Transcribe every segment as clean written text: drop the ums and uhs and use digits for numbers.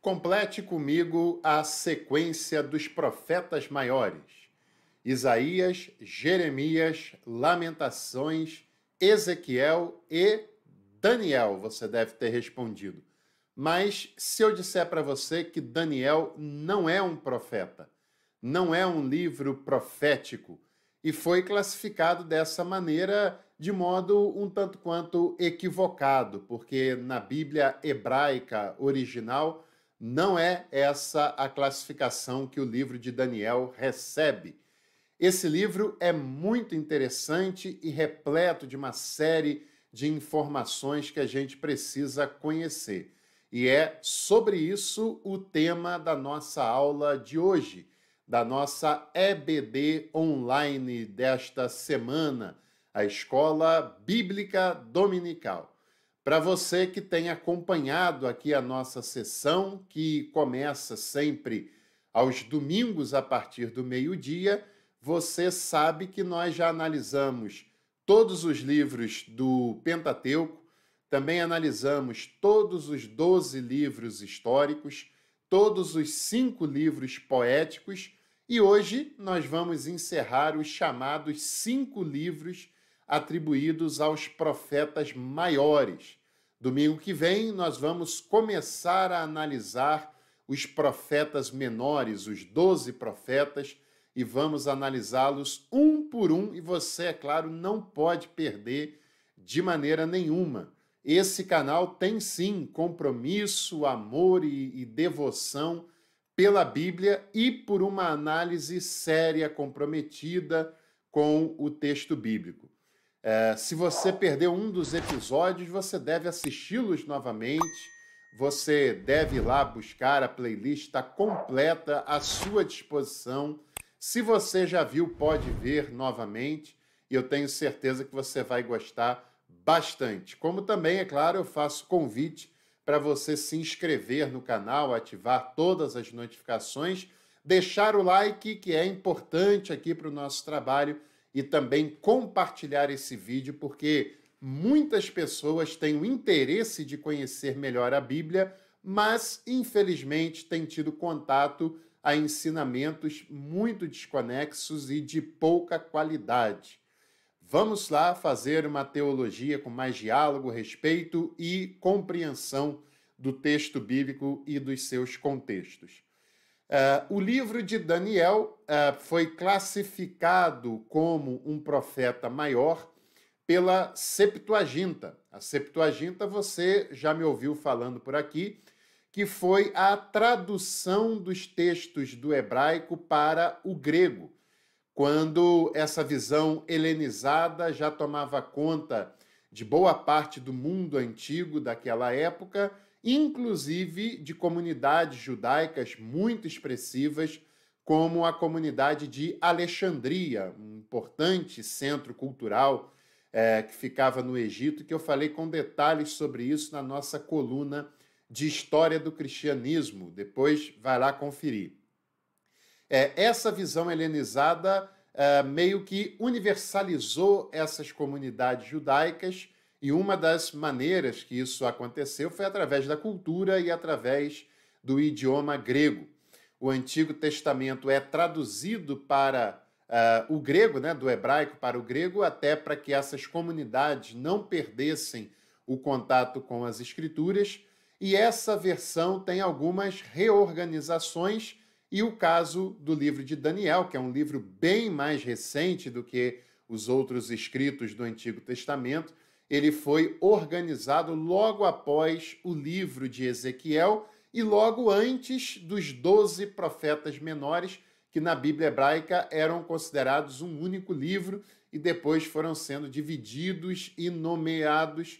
Complete comigo a sequência dos profetas maiores: Isaías, Jeremias, Lamentações, Ezequiel e Daniel. Você deve ter respondido. Mas se eu disser para você que Daniel não é um profeta, não é um livro profético, e foi classificado dessa maneira de modo um tanto quanto equivocado, porque na Bíblia hebraica original não é essa a classificação que o livro de Daniel recebe. Esse livro é muito interessante e repleto de uma série de informações que a gente precisa conhecer. E é sobre isso o tema da nossa aula de hoje, da nossa EBD online desta semana, a Escola Bíblica Dominical. Para você que tem acompanhado aqui a nossa sessão, que começa sempre aos domingos a partir do meio-dia, você sabe que nós já analisamos todos os livros do Pentateuco, também analisamos todos os 12 livros históricos, todos os 5 livros poéticos, e hoje nós vamos encerrar os chamados 5 livros atribuídos aos profetas maiores. Domingo que vem nós vamos começar a analisar os profetas menores, os 12 profetas, e vamos analisá-los um por um, e você, é claro, não pode perder de maneira nenhuma. Esse canal tem sim compromisso, amor e devoção pela Bíblia e por uma análise séria, comprometida com o texto bíblico. Se você perdeu um dos episódios, você deve assisti-los novamente. Você deve ir lá buscar a playlist, está completa à sua disposição. Se você já viu, pode ver novamente, e eu tenho certeza que você vai gostar bastante. Como também, é claro, eu faço convite para você se inscrever no canal, ativar todas as notificações, deixar o like, que é importante aqui para o nosso trabalho, e também compartilhar esse vídeo, porque muitas pessoas têm o interesse de conhecer melhor a Bíblia, mas, infelizmente, têm tido contato a ensinamentos muito desconexos e de pouca qualidade. Vamos lá fazer uma teologia com mais diálogo, respeito e compreensão do texto bíblico e dos seus contextos. O livro de Daniel foi classificado como um profeta maior pela Septuaginta. A Septuaginta, você já me ouviu falando por aqui, que foi a tradução dos textos do hebraico para o grego, quando essa visão helenizada já tomava conta de boa parte do mundo antigo daquela época, inclusive de comunidades judaicas muito expressivas, como a comunidade de Alexandria, um importante centro cultural que ficava no Egito, que eu falei com detalhes sobre isso na nossa coluna de História do Cristianismo. Depois vai lá conferir. Essa visão helenizada meio que universalizou essas comunidades judaicas, e uma das maneiras que isso aconteceu foi através da cultura e através do idioma grego. O Antigo Testamento é traduzido para o grego, né, do hebraico para o grego, até para que essas comunidades não perdessem o contato com as Escrituras, e essa versão tem algumas reorganizações, e o caso do livro de Daniel, que é um livro bem mais recente do que os outros escritos do Antigo Testamento, ele foi organizado logo após o livro de Ezequiel e logo antes dos 12 profetas menores, que na Bíblia hebraica eram considerados um único livro e depois foram sendo divididos e nomeados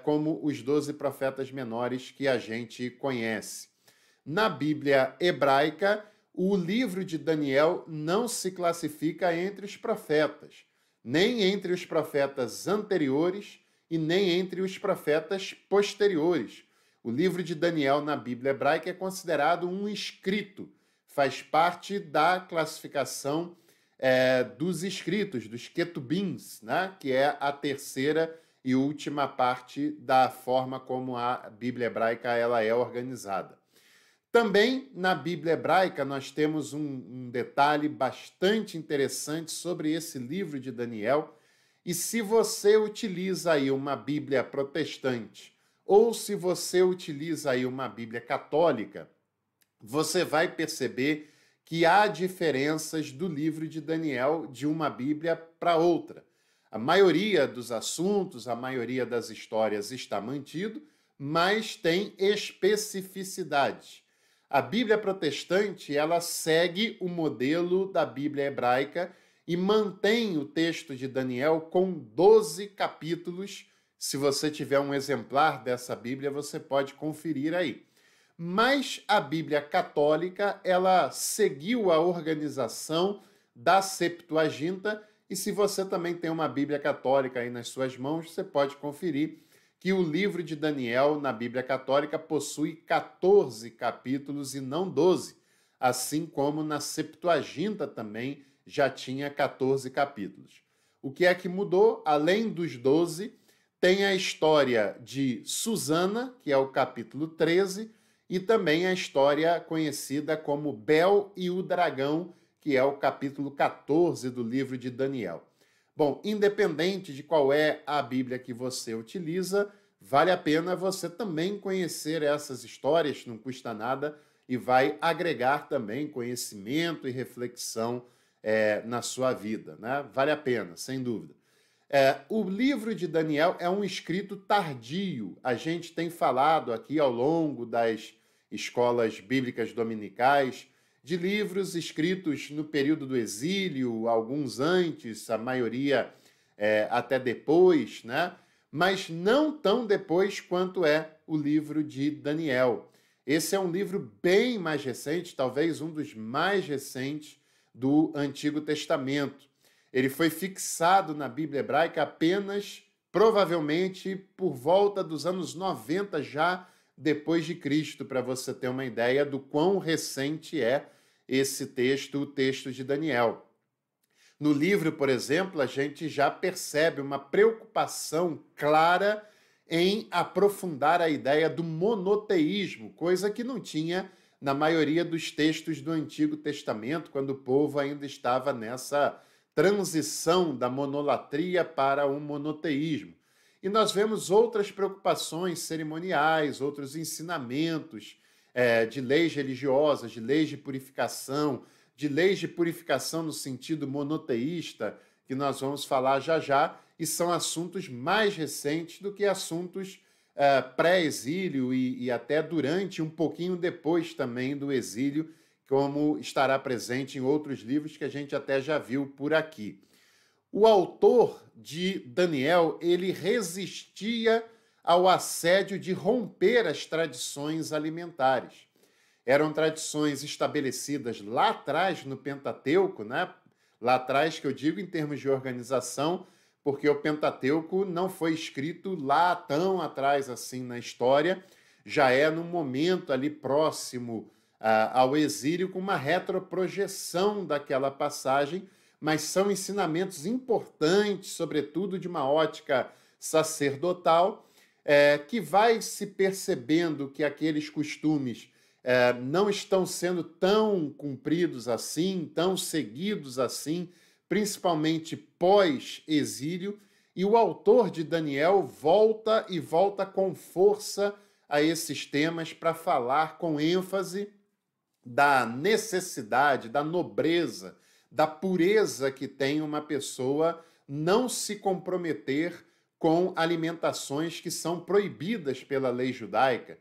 como os 12 profetas menores que a gente conhece. Na Bíblia hebraica, o livro de Daniel não se classifica entre os profetas, nem entre os profetas anteriores e nem entre os profetas posteriores. O livro de Daniel na Bíblia hebraica é considerado um escrito, faz parte da classificação dos escritos, dos ketubins, né? Que é a terceira e última parte da forma como a Bíblia hebraica ela é organizada. Também na Bíblia hebraica nós temos um detalhe bastante interessante sobre esse livro de Daniel. E se você utiliza aí uma Bíblia protestante ou se você utiliza aí uma Bíblia católica, você vai perceber que há diferenças do livro de Daniel de uma Bíblia para outra. A maioria dos assuntos, a maioria das histórias está mantido, mas tem especificidades. A Bíblia protestante, ela segue o modelo da Bíblia hebraica e mantém o texto de Daniel com 12 capítulos. Se você tiver um exemplar dessa Bíblia, você pode conferir aí. Mas a Bíblia católica, ela seguiu a organização da Septuaginta, e se você também tem uma Bíblia católica aí nas suas mãos, você pode conferir que o livro de Daniel, na Bíblia católica, possui 14 capítulos e não 12, assim como na Septuaginta também já tinha 14 capítulos. O que é que mudou? Além dos 12, tem a história de Susana, que é o capítulo 13, e também a história conhecida como Bel e o Dragão, que é o capítulo 14 do livro de Daniel. Bom, independente de qual é a Bíblia que você utiliza, vale a pena você também conhecer essas histórias, não custa nada, e vai agregar também conhecimento e reflexão na sua vida, né? Vale a pena, sem dúvida. O livro de Daniel é um escrito tardio. A gente tem falado aqui ao longo das escolas bíblicas dominicais de livros escritos no período do exílio, alguns antes, a maioria até depois, né? Mas não tão depois quanto é o livro de Daniel. Esse é um livro bem mais recente, talvez um dos mais recentes do Antigo Testamento. Ele foi fixado na Bíblia hebraica apenas, provavelmente, por volta dos anos 90 já depois de Cristo, para você ter uma ideia do quão recente é esse texto, o texto de Daniel. No livro, por exemplo, a gente já percebe uma preocupação clara em aprofundar a ideia do monoteísmo, coisa que não tinha na maioria dos textos do Antigo Testamento, quando o povo ainda estava nessa transição da monolatria para o monoteísmo. E nós vemos outras preocupações cerimoniais, outros ensinamentos de leis religiosas, de leis de purificação no sentido monoteísta, que nós vamos falar já já, e são assuntos mais recentes do que assuntos pré-exílio e até durante, um pouquinho depois também do exílio, como estará presente em outros livros que a gente até já viu por aqui. O autor de Daniel, ele resistia ao assédio de romper as tradições alimentares. Eram tradições estabelecidas lá atrás no Pentateuco, né? Lá atrás, que eu digo em termos de organização, porque o Pentateuco não foi escrito lá tão atrás assim na história, já é num momento ali próximo ao exílio, com uma retroprojeção daquela passagem, mas são ensinamentos importantes, sobretudo de uma ótica sacerdotal, que vai se percebendo que aqueles costumes não estão sendo tão cumpridos assim, tão seguidos assim, principalmente pós-exílio, e o autor de Daniel volta e volta com força a esses temas para falar com ênfase da necessidade, da nobreza, da pureza que tem uma pessoa não se comprometer com alimentações que são proibidas pela lei judaica,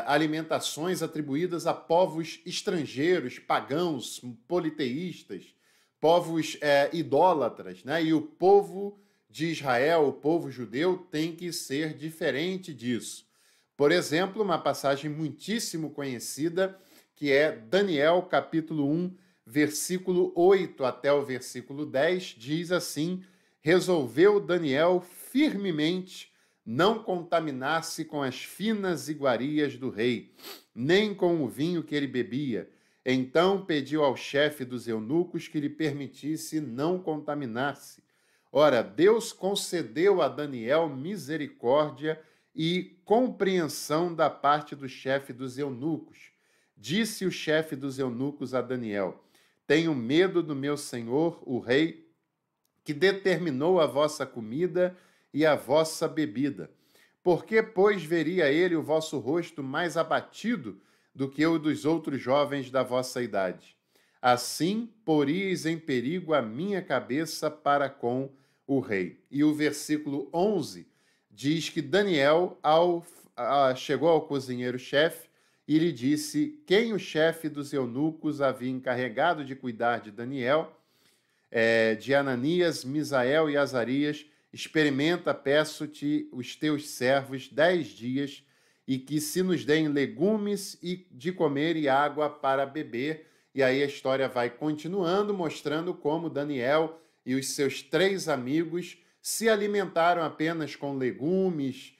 alimentações atribuídas a povos estrangeiros, pagãos, politeístas, povos idólatras, né? E o povo de Israel, o povo judeu, tem que ser diferente disso. Por exemplo, uma passagem muitíssimo conhecida, que é Daniel, capítulo 1, versículo 8 até o versículo 10, diz assim: resolveu Daniel firmemente não contaminar-se com as finas iguarias do rei, nem com o vinho que ele bebia. Então pediu ao chefe dos eunucos que lhe permitisse não contaminar-se. Ora, Deus concedeu a Daniel misericórdia e compreensão da parte do chefe dos eunucos, Disse o chefe dos eunucos a Daniel: Tenho medo do meu senhor, o rei, que determinou a vossa comida e a vossa bebida. Por que, pois, veria ele o vosso rosto mais abatido do que o dos outros jovens da vossa idade? Assim, poríeis em perigo a minha cabeça para com o rei. E o versículo 11 diz que Daniel chegou ao cozinheiro-chefe e lhe disse quem o chefe dos eunucos havia encarregado de cuidar de Daniel, de Ananias, Misael e Azarias. Experimenta, peço-te, os teus servos 10 dias, e que se nos deem legumes e de comer e água para beber. E aí a história vai continuando, mostrando como Daniel e os seus 3 amigos se alimentaram apenas com legumes,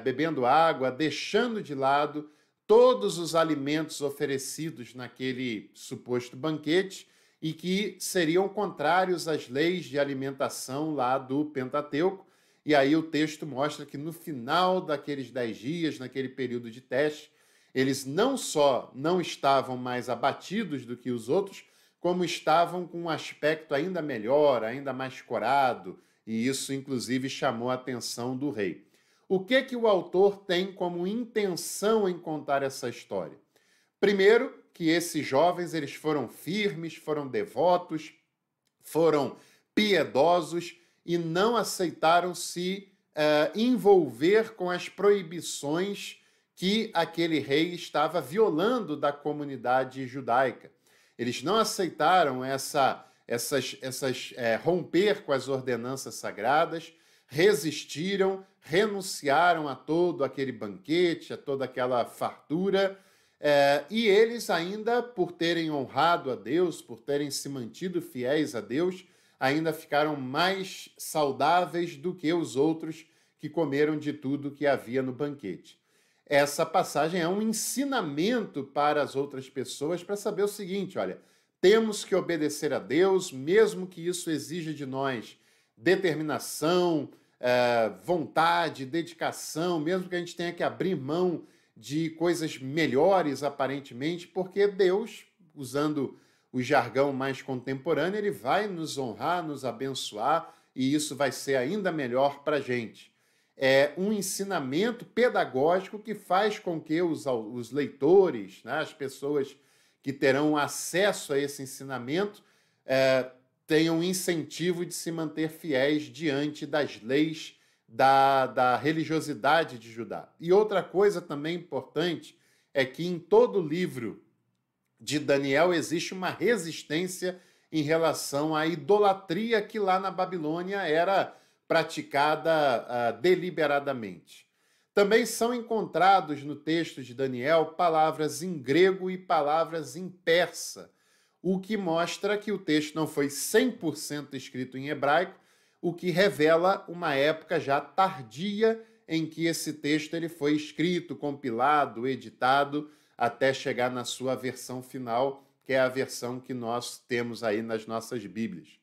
bebendo água, deixando de lado todos os alimentos oferecidos naquele suposto banquete, e que seriam contrários às leis de alimentação lá do Pentateuco. E aí o texto mostra que no final daqueles 10 dias, naquele período de teste, eles não só não estavam mais abatidos do que os outros, como estavam com um aspecto ainda melhor, ainda mais corado, e isso inclusive chamou a atenção do rei. O que o autor tem como intenção em contar essa história? Primeiro, que esses jovens eles foram firmes, foram devotos, foram piedosos e não aceitaram se envolver com as proibições que aquele rei estava violando da comunidade judaica. Eles não aceitaram romper com as ordenanças sagradas, resistiram, renunciaram a todo aquele banquete, a toda aquela fartura. E eles ainda, por terem honrado a Deus, por terem se mantido fiéis a Deus, ainda ficaram mais saudáveis do que os outros que comeram de tudo que havia no banquete. Essa passagem é um ensinamento para as outras pessoas para saber o seguinte, olha, temos que obedecer a Deus, mesmo que isso exija de nós determinação, vontade, dedicação, mesmo que a gente tenha que abrir mão de coisas melhores, aparentemente, porque Deus, usando o jargão mais contemporâneo, ele vai nos honrar, nos abençoar, e isso vai ser ainda melhor para a gente. É um ensinamento pedagógico que faz com que os leitores, né, as pessoas que terão acesso a esse ensinamento, tenham um incentivo de se manter fiéis diante das leis da religiosidade de Judá. E outra coisa também importante é que em todo o livro de Daniel existe uma resistência em relação à idolatria que lá na Babilônia era praticada deliberadamente. Também são encontrados no texto de Daniel palavras em grego e palavras em persa, o que mostra que o texto não foi 100% escrito em hebraico, o que revela uma época já tardia em que esse texto ele foi escrito, compilado, editado, até chegar na sua versão final, que é a versão que nós temos aí nas nossas Bíblias.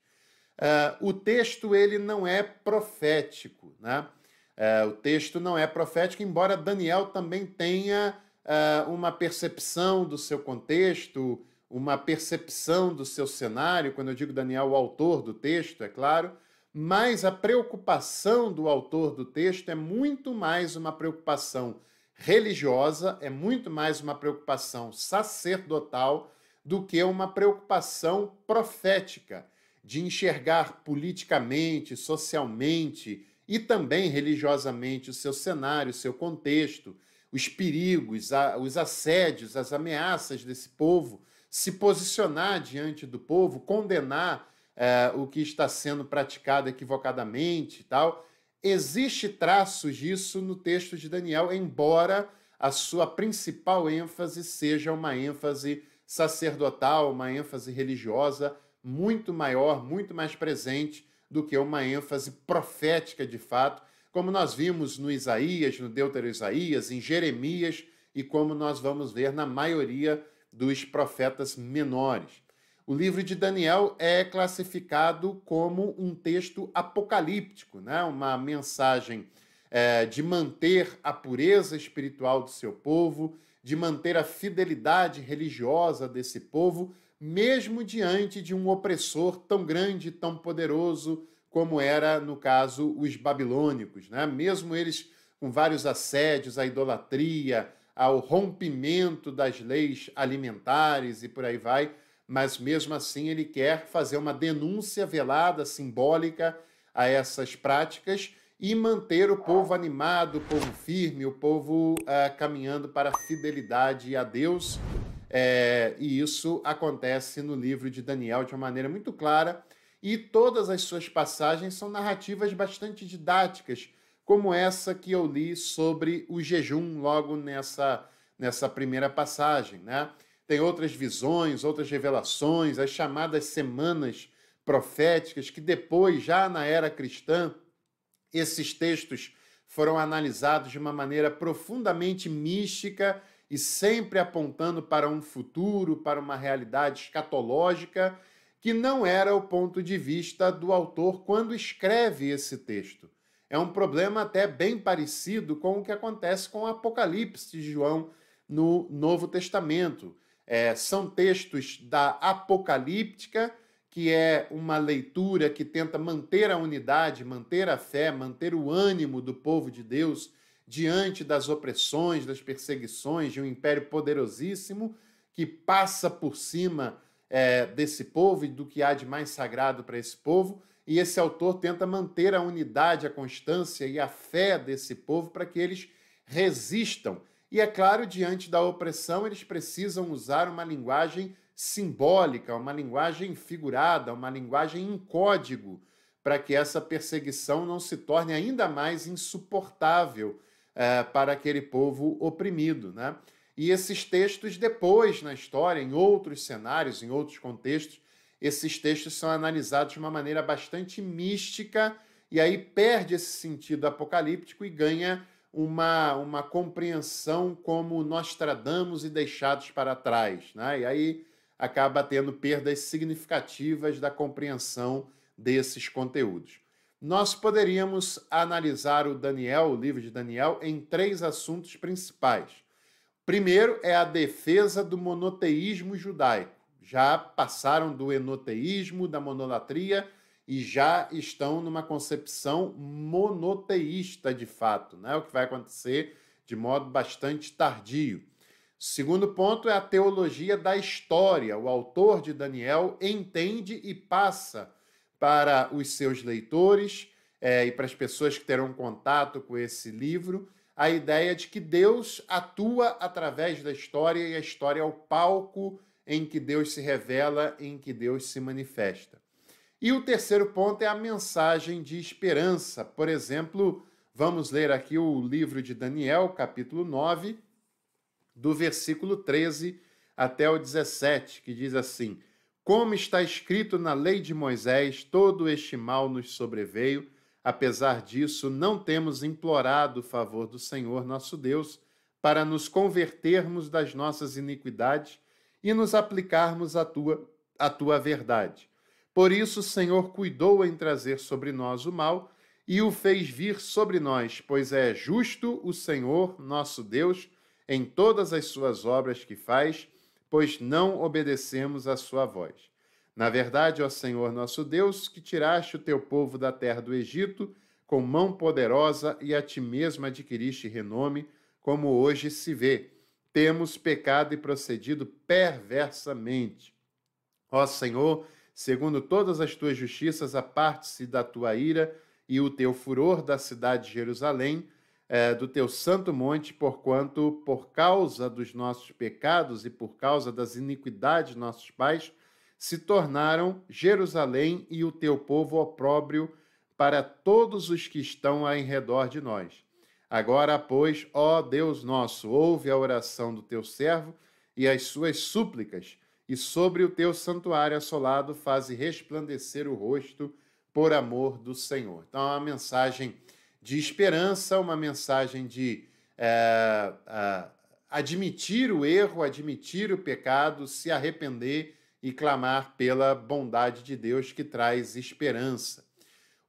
O texto ele não é profético, né? O texto não é profético, embora Daniel também tenha uma percepção do seu contexto, uma percepção do seu cenário. Quando eu digo Daniel, o autor do texto, é claro, mas a preocupação do autor do texto é muito mais uma preocupação religiosa, é muito mais uma preocupação sacerdotal do que uma preocupação profética, de enxergar politicamente, socialmente e também religiosamente o seu cenário, o seu contexto, os perigos, os assédios, as ameaças desse povo, se posicionar diante do povo, condenar o que está sendo praticado equivocadamente e tal. Existe traços disso no texto de Daniel, embora a sua principal ênfase seja uma ênfase sacerdotal, uma ênfase religiosa muito maior, muito mais presente do que uma ênfase profética de fato, como nós vimos no Isaías, no Deutero-Isaías, em Jeremias e como nós vamos ver na maioria dos profetas menores. O livro de Daniel é classificado como um texto apocalíptico, né? Uma mensagem de manter a pureza espiritual do seu povo, de manter a fidelidade religiosa desse povo, mesmo diante de um opressor tão grande, tão poderoso, como era, no caso, os babilônicos, né? Mesmo eles com vários assédios à idolatria, ao rompimento das leis alimentares e por aí vai, mas mesmo assim ele quer fazer uma denúncia velada, simbólica a essas práticas e manter o povo animado, o povo firme, o povo caminhando para a fidelidade a Deus. E isso acontece no livro de Daniel de uma maneira muito clara, e todas as suas passagens são narrativas bastante didáticas, como essa que eu li sobre o jejum logo nessa primeira passagem, né? Tem outras visões, outras revelações, as chamadas semanas proféticas, que depois, já na era cristã, esses textos foram analisados de uma maneira profundamente mística e sempre apontando para um futuro, para uma realidade escatológica, que não era o ponto de vista do autor quando escreve esse texto. É um problema até bem parecido com o que acontece com o Apocalipse de João no Novo Testamento. São textos da apocalíptica, que é uma leitura que tenta manter a unidade, manter a fé, manter o ânimo do povo de Deus diante das opressões, das perseguições de um império poderosíssimo que passa por cima desse povo e do que há de mais sagrado para esse povo. E esse autor tenta manter a unidade, a constância e a fé desse povo para que eles resistam. E, é claro, diante da opressão, eles precisam usar uma linguagem simbólica, uma linguagem figurada, uma linguagem em código, para que essa perseguição não se torne ainda mais insuportável para aquele povo oprimido, né? E esses textos, depois, na história, em outros cenários, em outros contextos, esses textos são analisados de uma maneira bastante mística, e aí perde esse sentido apocalíptico e ganha uma compreensão como Nostradamus e deixados para trás, né? E aí acaba tendo perdas significativas da compreensão desses conteúdos. Nós poderíamos analisar o livro de Daniel, em 3 assuntos principais. Primeiro é a defesa do monoteísmo judaico. Já passaram do enoteísmo, da monolatria, e já estão numa concepção monoteísta de fato, né? O que vai acontecer de modo bastante tardio. Segundo ponto é a teologia da história. O autor de Daniel entende e passa para os seus leitores e para as pessoas que terão contato com esse livro a ideia de que Deus atua através da história e a história é o palco em que Deus se revela, em que Deus se manifesta. E o terceiro ponto é a mensagem de esperança. Por exemplo, vamos ler aqui o livro de Daniel, capítulo 9, do versículo 13 até o 17, que diz assim: Como está escrito na lei de Moisés, todo este mal nos sobreveio. Apesar disso, não temos implorado o favor do Senhor nosso Deus para nos convertermos das nossas iniquidades e nos aplicarmos à tua verdade. Por isso o Senhor cuidou em trazer sobre nós o mal e o fez vir sobre nós, pois é justo o Senhor nosso Deus em todas as suas obras que faz, pois não obedecemos à sua voz. Na verdade, ó Senhor nosso Deus, que tiraste o teu povo da terra do Egito com mão poderosa e a ti mesmo adquiriste renome, como hoje se vê. Temos pecado e procedido perversamente. Ó Senhor, segundo todas as tuas justiças, aparte-se da tua ira e o teu furor da cidade de Jerusalém, do teu santo monte, porquanto, por causa dos nossos pecados e por causa das iniquidades de nossos pais, se tornaram Jerusalém e o teu povo opróbrio para todos os que estão em redor de nós. Agora, pois, ó Deus nosso, ouve a oração do teu servo e as suas súplicas, e sobre o teu santuário assolado faze resplandecer o rosto por amor do Senhor. Então, é uma mensagem de esperança, uma mensagem de admitir o erro, admitir o pecado, se arrepender e clamar pela bondade de Deus que traz esperança.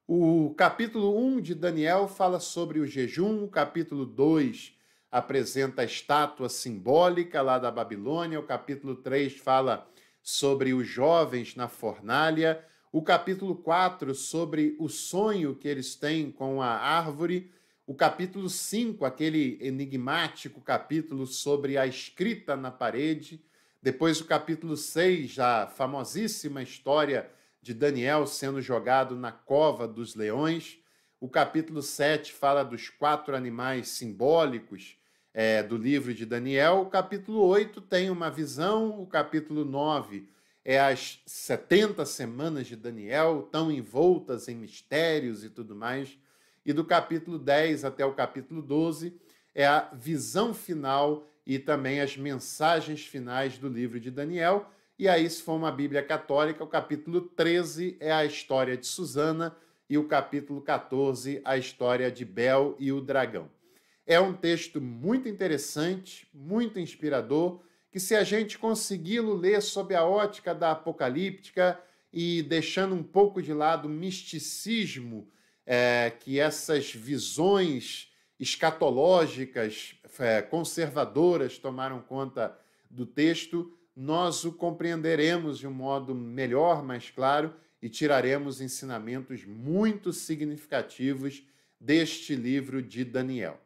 O capítulo 1 de Daniel fala sobre o jejum, o capítulo 2 apresenta a estátua simbólica lá da Babilônia. O capítulo 3 fala sobre os jovens na fornalha. O capítulo 4 sobre o sonho que eles têm com a árvore. O capítulo 5, aquele enigmático capítulo sobre a escrita na parede. Depois o capítulo 6, a famosíssima história de Daniel sendo jogado na cova dos leões. O capítulo 7 fala dos 4 animais simbólicos do livro de Daniel. O capítulo 8 tem uma visão. O capítulo 9 é as 70 semanas de Daniel, tão envoltas em mistérios e tudo mais. E do capítulo 10 até o capítulo 12 é a visão final e também as mensagens finais do livro de Daniel. E aí, se for uma Bíblia católica, o capítulo 13 é a história de Susana e o capítulo 14, a história de Bel e o dragão. É um texto muito interessante, muito inspirador, que se a gente consegui-lo ler sob a ótica da apocalíptica e deixando um pouco de lado o misticismo que essas visões escatológicas conservadoras tomaram conta do texto, nós o compreenderemos de um modo melhor, mais claro, e tiraremos ensinamentos muito significativos deste livro de Daniel.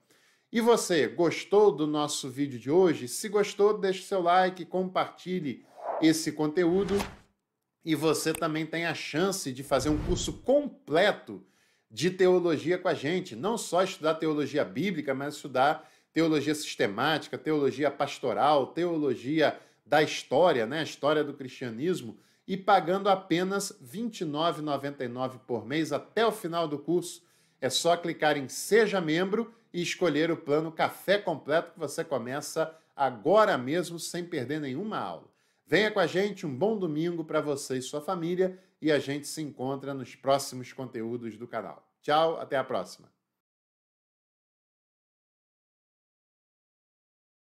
E você, gostou do nosso vídeo de hoje? Se gostou, deixe seu like, compartilhe esse conteúdo e você também tem a chance de fazer um curso completo de teologia com a gente. Não só estudar teologia bíblica, mas estudar teologia sistemática, teologia pastoral, teologia da história, né? A história do cristianismo, e pagando apenas R$ 29,99 por mês até o final do curso. É só clicar em Seja Membro e escolher o plano Café Completo que você começa agora mesmo sem perder nenhuma aula. Venha com a gente, um bom domingo para você e sua família e a gente se encontra nos próximos conteúdos do canal. Tchau, até a próxima.